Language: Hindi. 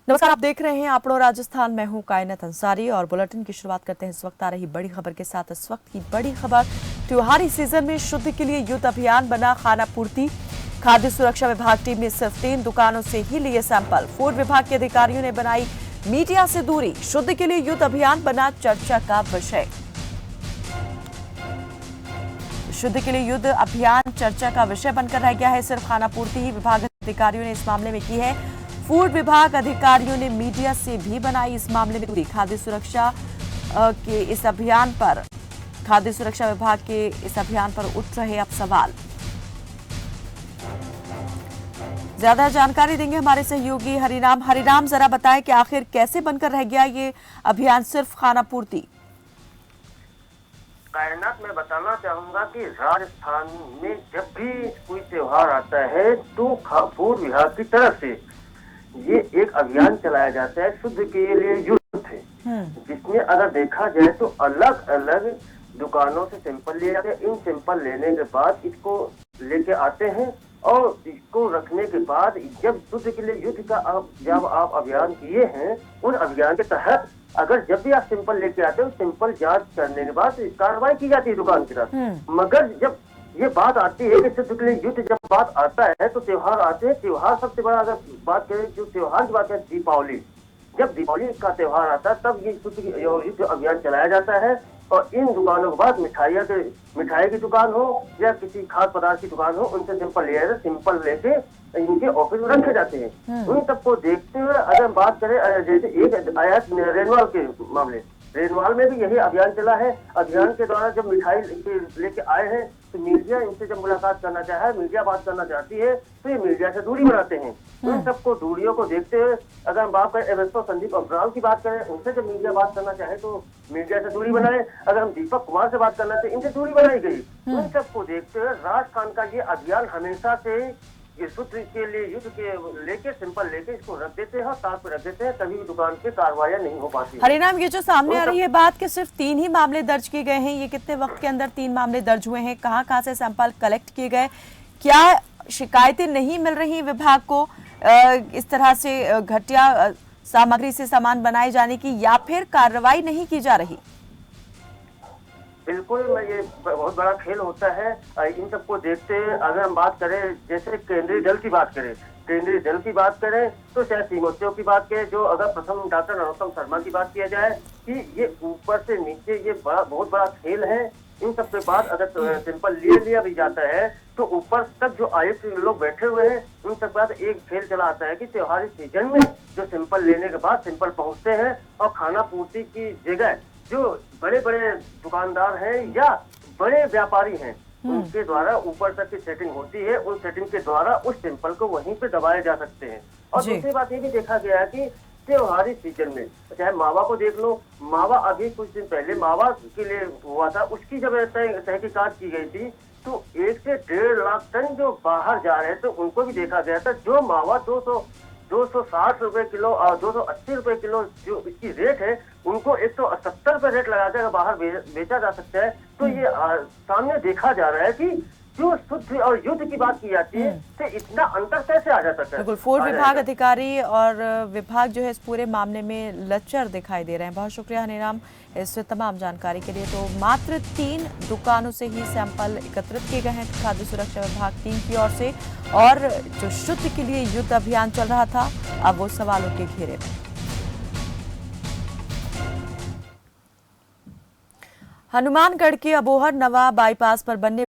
नमस्कार, आप देख रहे हैं आपड़ो राजस्थान। मैं हूं कायनात अंसारी और बुलेटिन की शुरुआत करते हैं इस वक्त आ रही बड़ी खबर के साथ। इस वक्त की बड़ी खबर, त्योहारी सीजन में शुद्ध के लिए युद्ध अभियान बना खाना पूर्ति। खाद्य सुरक्षा विभाग टीम ने सिर्फ 3 दुकानों से ही लिए सैंपल। फूड विभाग के अधिकारियों ने बनाई मीडिया से दूरी। शुद्ध के लिए युद्ध अभियान बना चर्चा का विषय। शुद्ध के लिए युद्ध अभियान चर्चा का विषय बनकर रह गया है। सिर्फ खाना पूर्ति ही विभाग अधिकारियों ने इस मामले में की है। फूड विभाग अधिकारियों ने मीडिया से भी बनाई इस मामले में दूरी। खाद्य सुरक्षा के इस अभियान पर, खाद्य सुरक्षा विभाग के इस अभियान पर उठ रहे अब सवाल। ज्यादा जानकारी देंगे हमारे सहयोगी हरिराम। हरिराम, जरा बताएं कि आखिर कैसे बनकर रह गया ये अभियान सिर्फ खाना पूर्ति। कायनात में बताना चाहूंगा कि राजस्थान में जब भी कोई त्योहार आता है तो फूड विभाग की तरफ से ये एक अभियान चलाया जाता है, शुद्ध के लिए युद्ध है, जिसमें अगर देखा जाए तो अलग अलग दुकानों से सैंपल लिए जाते हैं। इन सैंपल लेने के बाद इसको लेके आते हैं और इसको रखने के बाद जब शुद्ध के लिए युद्ध का जब आप अभियान किए हैं, उन अभियान के तहत अगर जब भी आप सैंपल लेके आते हो, सैंपल जांच करने के बाद कार्रवाई की जाती है दुकान की तरफ। मगर जब ये बात आती है कि शुद्ध के लिए युद्ध जब बात आता है तो त्योहार आते हैं। त्योहार सबसे बड़ा अगर बात करें, जो त्योहार की बात है दीपावली, जब दीपावली का त्योहार आता है तब ये शुद्ध युद्ध अभियान चलाया जाता है। और इन दुकानों के बाद मिठाई की दुकान हो या किसी खाद्य पदार्थ की दुकान हो, उनसे सैंपल लिया जाता है। सैंपल लेके इनके ऑफिस में रखे जाते हैं। उन सबको देखते हुए अगर हम बात करें, जैसे एक आया रेनवाल के मामले, रेनवाल में भी यही अभियान चला है। अभियान के द्वारा जब मिठाई लेके आए हैं तो मीडिया इनसे जब मुलाकात करना चाहे, मीडिया बात करना चाहती है तो ये मीडिया से दूरी बनाते हैं। उन सबको दूरियों को देखते हुए अगर हम बात करें एवरेस्टो संदीप अब्राम की बात करें, उनसे जब मीडिया बात करना चाहे तो मीडिया से दूरी बनाए। अगर हम दीपक कुमार से बात करना चाहे, इनसे दूरी बनाई गई। उन सबको देखते हुए राजस्थान का ये अभियान हमेशा से शुद्ध के लिए युद्ध के लेके सैंपल लेके इसको रख देते हैं और तार पे रख देते हैं, तभी दुकान पे कार्रवाई नहीं हो पाती। हरिनाम, ये जो सामने आ रही है बात कि सिर्फ 3 ही मामले दर्ज किए गए हैं, ये कितने वक्त के अंदर 3 मामले दर्ज हुए हैं? कहां से सैंपल कलेक्ट किए गए? क्या शिकायतें नहीं मिल रही विभाग को इस तरह से घटिया सामग्री से सामान बनाए जाने की, या फिर कार्रवाई नहीं की जा रही? बिल्कुल, ये बहुत बड़ा खेल होता है। इन सबको देखते अगर हम बात करें, जैसे केंद्रीय दल की बात करें तो चाहे सीमोत्सव की बात करें, जो अगर प्रथम डॉक्टर नरोत्तम शर्मा की बात किया जाए कि ये ऊपर से नीचे ये बहुत बड़ा खेल है। इन सब के बाद अगर सैंपल लिया भी जाता है तो ऊपर तक जो आयुक्त लोग बैठे हुए हैं, उन सब के बाद एक खेल चला आता है कि त्योहारी सीजन में जो सैंपल लेने के बाद सैंपल पहुंचते हैं और खाना पूर्ति की जगह जो बड़े बड़े दुकानदार हैं या बड़े व्यापारी हैं, उनके द्वारा ऊपर तक की सेटिंग होती है। उस सेटिंग के द्वारा उस सैंपल को वहीं पे दबाए जा सकते हैं। और दूसरी बात ये भी देखा गया है कि त्योहारी सीजन में चाहे मावा को देख लो, मावा अभी कुछ दिन पहले मावा के लिए हुआ था, उसकी जब तहकीकात की गई थी तो 1 से 1.5 लाख टन जो बाहर जा रहे थे उनको भी देखा गया था। जो मावा 260 रुपए किलो और 280 रुपए किलो जो इसकी रेट है, उनको 170 रुपए रेट लगाकर अगर बाहर बेचा जा सकता है। तो ये सामने देखा जा रहा है कि जो शुद्ध और युद्ध की बात की जाती है तो इतना अंतर कैसे आ जाता है। बिल्कुल, फूड विभाग अधिकारी और विभाग जो है इस पूरे मामले में लचर दिखाई दे रहे हैं। बहुत शुक्रिया हरिराम इस तमाम जानकारी के लिए। तो मात्र 3 दुकानों से ही सैंपल एकत्रित किए गए हैं खाद्य सुरक्षा विभाग टीम की ओर से, और जो शुद्ध के लिए युद्ध अभियान चल रहा था अब वो सवालों के घेरे में। हनुमानगढ़ के अबोहर नवा बाईपास पर बनने